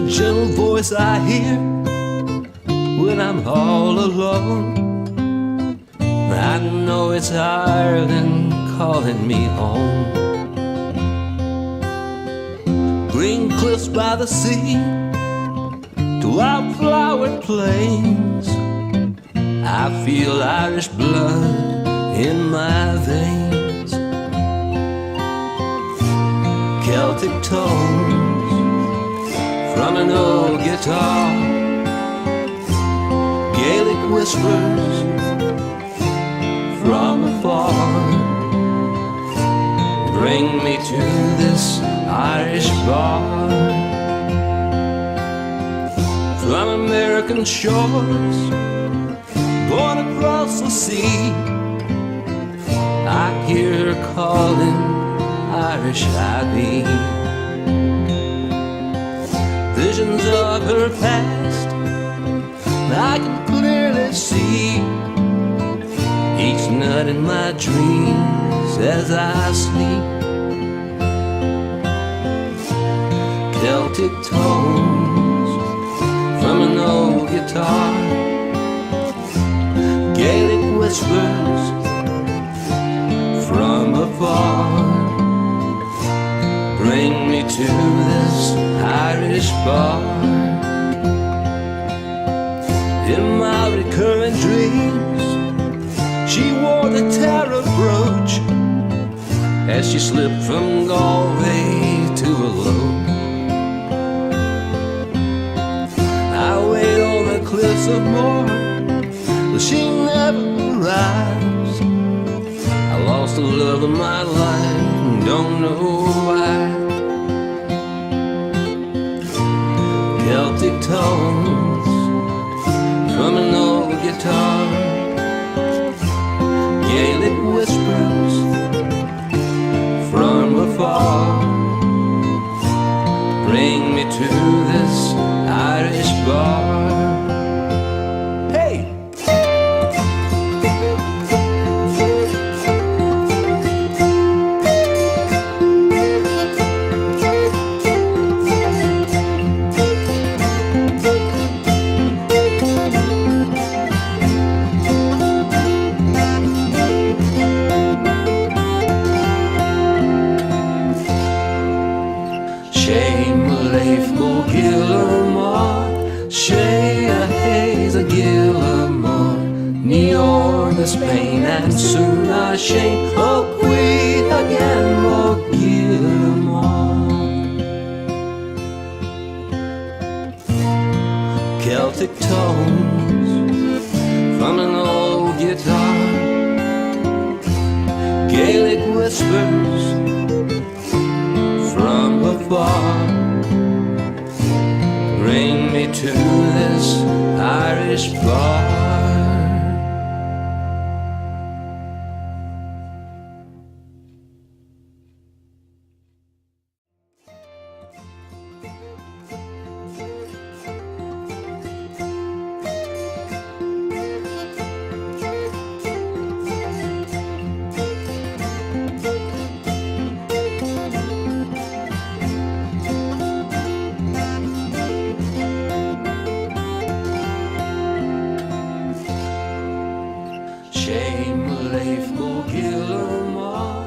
gentle voice I hear when I'm all alone. I know it's higher than calling me home. Green cliffs by the sea to wildflower plains. I feel Irish blood in my veins. Celtic tones from an old guitar, Gaelic whispers from afar, bring me to this Irish bar. From American shores, born across the sea, I hear her calling Irish I be. Visions of her past I can clearly see, each night in my dreams as I sleep. Celtic tones from an old guitar, Gaelic whispers from afar, bring me to this Irish bar. In my recurrent dreams, she wore the tara brooch as she slipped from Galway to Alone. I wait on the cliffs of Moher, but she never arrives. I lost the love of my life, don't know why. Celtic tones from an old guitar, Gaelic whispers from afar, bring me to this Irish bar. Hey! Leif mo Gillermore, Shea a haze a Gillermore, Neorn the Spain and soon a Shane, oh queen again mo Gillermore. Celtic tones from an old guitar, Gaelic whispers from afar, bring me to this Irish bar. Shame Leif mo Gillermore,